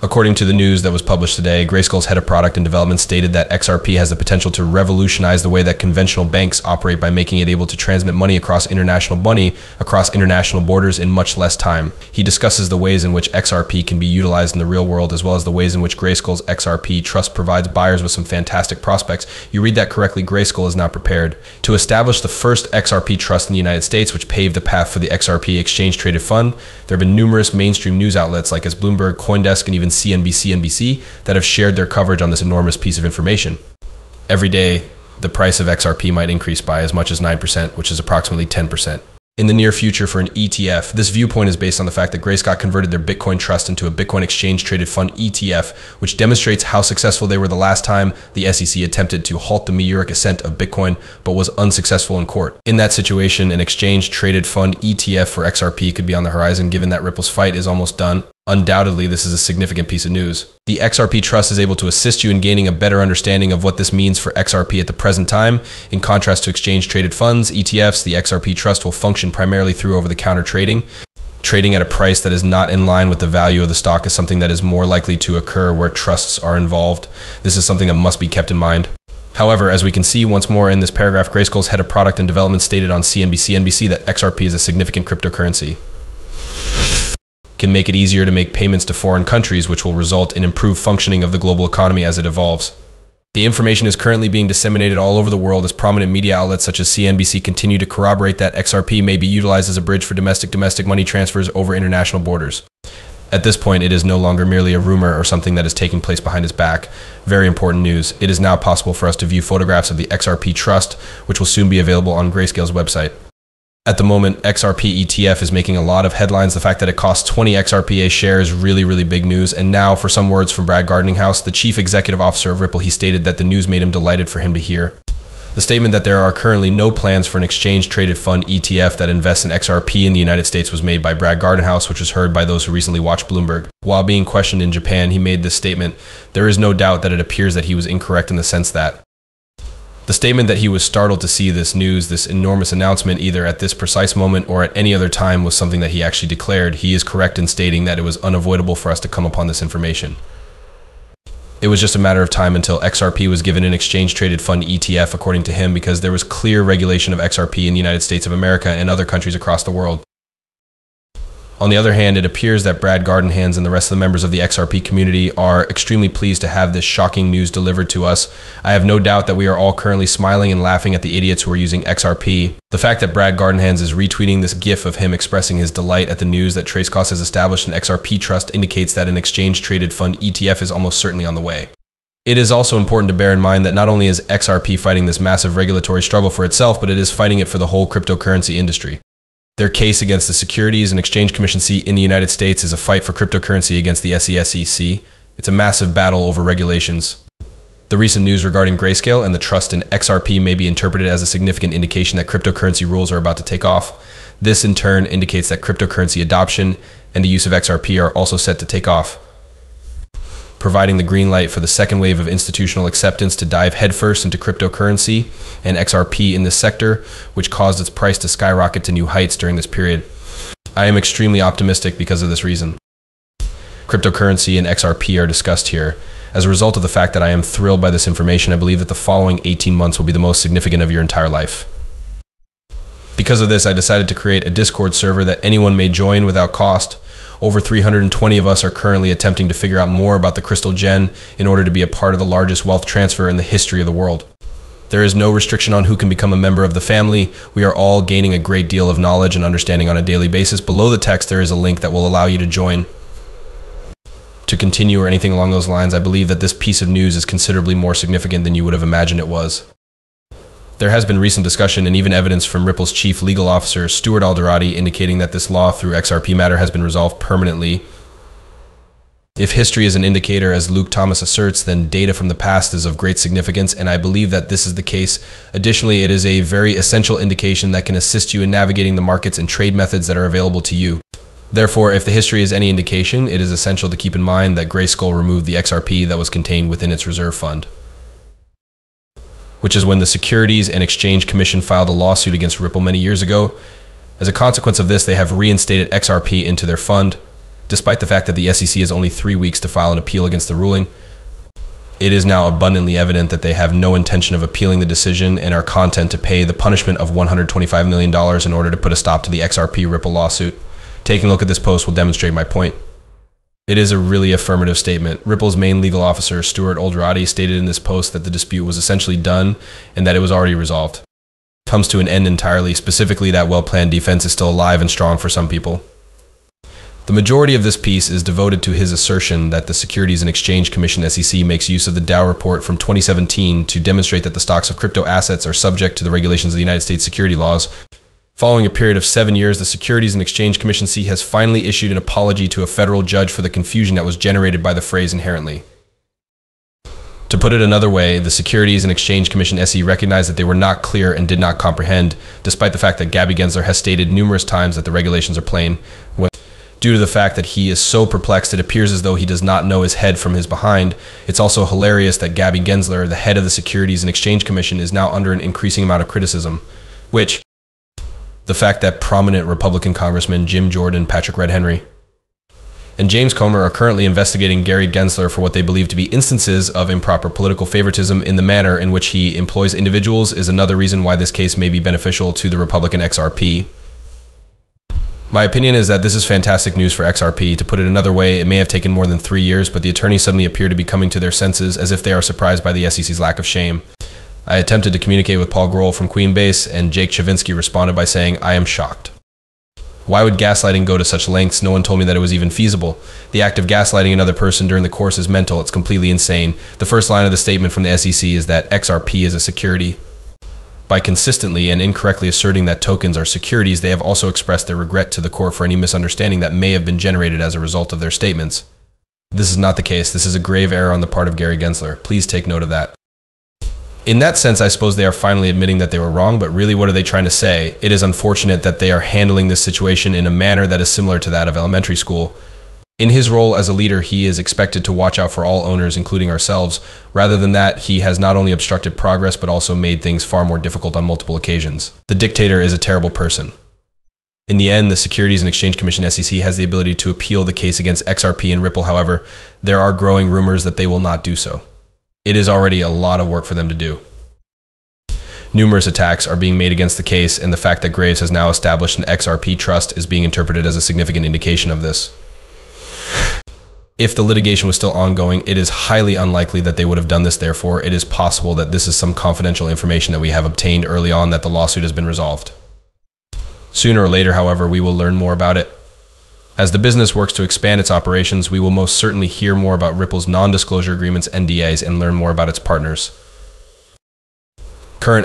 According to the news that was published today, Grayskull's head of product and development stated that XRP has the potential to revolutionize the way that conventional banks operate by making it able to transmit money across international borders in much less time. He discusses the ways in which XRP can be utilized in the real world, as well as the ways in which Grayskull's XRP trust provides buyers with some fantastic prospects. You read that correctly, Grayskull is now prepared to establish the first XRP trust in the United States, which paved the path for the XRP exchange-traded fund. There have been numerous mainstream news outlets like Bloomberg, CoinDesk, and even CNBC that have shared their coverage on this enormous piece of information. Every day, the price of XRP might increase by as much as 9%, which is approximately 10%. In the near future for an ETF, this viewpoint is based on the fact that Grayskull converted their Bitcoin trust into a Bitcoin exchange-traded fund ETF, which demonstrates how successful they were the last time the SEC attempted to halt the meteoric ascent of Bitcoin, but was unsuccessful in court. In that situation, an exchange-traded fund ETF for XRP could be on the horizon, given that Ripple's fight is almost done. Undoubtedly, this is a significant piece of news. The XRP Trust is able to assist you in gaining a better understanding of what this means for XRP at the present time. In contrast to exchange-traded funds, ETFs, the XRP Trust will function primarily through over-the-counter trading. Trading at a price that is not in line with the value of the stock is something that is more likely to occur where trusts are involved. This is something that must be kept in mind. However, as we can see once more in this paragraph, Grayskull's head of product and development stated on CNBC that XRP is a significant cryptocurrency. Can make it easier to make payments to foreign countries, which will result in improved functioning of the global economy as it evolves. The information is currently being disseminated all over the world as prominent media outlets such as CNBC continue to corroborate that XRP may be utilized as a bridge for domestic money transfers over international borders. At this point, it is no longer merely a rumor or something that is taking place behind his back. Very important news. It is now possible for us to view photographs of the XRP Trust, which will soon be available on Grayskull's website. At the moment, XRP ETF is making a lot of headlines. The fact that it costs 20 XRP a share is really big news. And now for some words from Brad Gardenhouse, the chief executive officer of Ripple, he stated that the news made him delighted for him to hear. The statement that there are currently no plans for an exchange-traded fund ETF that invests in XRP in the United States was made by Brad Gardenhouse, which was heard by those who recently watched Bloomberg. While being questioned in Japan, he made this statement. There is no doubt that it appears that he was incorrect in the sense that the statement that he was startled to see this news, this enormous announcement, either at this precise moment or at any other time, was something that he actually declared. He is correct in stating that it was unavoidable for us to come upon this information. It was just a matter of time until XRP was given an exchange-traded fund ETF, according to him, because there was clear regulation of XRP in the United States of America and other countries across the world. On the other hand, it appears that Brad Gardenhouse and the rest of the members of the XRP community are extremely pleased to have this shocking news delivered to us. I have no doubt that we are all currently smiling and laughing at the idiots who are using XRP. The fact that Brad Gardenhouse is retweeting this gif of him expressing his delight at the news that Grayskull has established an XRP trust indicates that an exchange-traded fund ETF is almost certainly on the way. It is also important to bear in mind that not only is XRP fighting this massive regulatory struggle for itself, but it is fighting it for the whole cryptocurrency industry. Their case against the Securities and Exchange Commission seat in the United States is a fight for cryptocurrency against the SEC. It's a massive battle over regulations. The recent news regarding Grayskull and the trust in XRP may be interpreted as a significant indication that cryptocurrency rules are about to take off. This in turn indicates that cryptocurrency adoption and the use of XRP are also set to take off, providing the green light for the second wave of institutional acceptance to dive headfirst into cryptocurrency and XRP in this sector, which caused its price to skyrocket to new heights during this period. I am extremely optimistic because of this reason. Cryptocurrency and XRP are discussed here. As a result of the fact that I am thrilled by this information, I believe that the following 18 months will be the most significant of your entire life. Because of this, I decided to create a Discord server that anyone may join without cost. Over 320 of us are currently attempting to figure out more about the Crystal Gen in order to be a part of the largest wealth transfer in the history of the world. There is no restriction on who can become a member of the family. We are all gaining a great deal of knowledge and understanding on a daily basis. Below the text, there is a link that will allow you to join. To continue or anything along those lines, I believe that this piece of news is considerably more significant than you would have imagined it was. There has been recent discussion and even evidence from Ripple's chief legal officer, Stuart Alderati, indicating that this law through XRP matter has been resolved permanently. If history is an indicator, as Luke Thomas asserts, then data from the past is of great significance, and I believe that this is the case. Additionally, it is a very essential indication that can assist you in navigating the markets and trade methods that are available to you. Therefore, if the history is any indication, it is essential to keep in mind that Grayskull removed the XRP that was contained within its reserve fund, which is when the Securities and Exchange Commission filed a lawsuit against Ripple many years ago. As a consequence of this, they have reinstated XRP into their fund. Despite the fact that the SEC has only 3 weeks to file an appeal against the ruling, it is now abundantly evident that they have no intention of appealing the decision and are content to pay the punishment of $125 million in order to put a stop to the XRP Ripple lawsuit. Taking a look at this post will demonstrate my point. It is a really affirmative statement. Ripple's main legal officer, Stuart Oldrati, stated in this post that the dispute was essentially done and that it was already resolved. It comes to an end entirely. Specifically, that well-planned defense is still alive and strong for some people. The majority of this piece is devoted to his assertion that the Securities and Exchange Commission SEC makes use of the Dow report from 2017 to demonstrate that the stocks of crypto assets are subject to the regulations of the United States security laws. Following a period of 7 years, the Securities and Exchange Commission SEC has finally issued an apology to a federal judge for the confusion that was generated by the phrase inherently. To put it another way, the Securities and Exchange Commission SE recognized that they were not clear and did not comprehend, despite the fact that Gabby Gensler has stated numerous times that the regulations are plain. Due to the fact that he is so perplexed, it appears as though he does not know his head from his behind. It's also hilarious that Gabby Gensler, the head of the Securities and Exchange Commission, is now under an increasing amount of criticism, which the fact that prominent Republican Congressman Jim Jordan, Patrick Red Henry, and James Comer are currently investigating Gary Gensler for what they believe to be instances of improper political favoritism in the manner in which he employs individuals is another reason why this case may be beneficial to the Republican XRP. My opinion is that this is fantastic news for XRP. To put it another way, it may have taken more than 3 years, but the attorneys suddenly appear to be coming to their senses as if they are surprised by the SEC's lack of shame. I attempted to communicate with Paul Grohl from Queenbase, and Jake Chavinsky responded by saying, "I am shocked. Why would gaslighting go to such lengths? No one told me that it was even feasible. The act of gaslighting another person during the course is mental. It's completely insane." The first line of the statement from the SEC is that XRP is a security. By consistently and incorrectly asserting that tokens are securities, they have also expressed their regret to the court for any misunderstanding that may have been generated as a result of their statements. This is not the case. This is a grave error on the part of Gary Gensler. Please take note of that. In that sense, I suppose they are finally admitting that they were wrong, but really what are they trying to say? It is unfortunate that they are handling this situation in a manner that is similar to that of elementary school. In his role as a leader, he is expected to watch out for all owners, including ourselves. Rather than that, he has not only obstructed progress, but also made things far more difficult on multiple occasions. The dictator is a terrible person. In the end, the Securities and Exchange Commission SEC has the ability to appeal the case against XRP and Ripple. However, there are growing rumors that they will not do so. It is already a lot of work for them to do. Numerous attacks are being made against the case, and the fact that Graves has now established an XRP trust is being interpreted as a significant indication of this. If the litigation was still ongoing, it is highly unlikely that they would have done this. Therefore, it is possible that this is some confidential information that we have obtained early on that the lawsuit has been resolved. Sooner or later, however, we will learn more about it. As the business works to expand its operations, we will most certainly hear more about Ripple's non-disclosure agreements, NDAs, and learn more about its partners. Current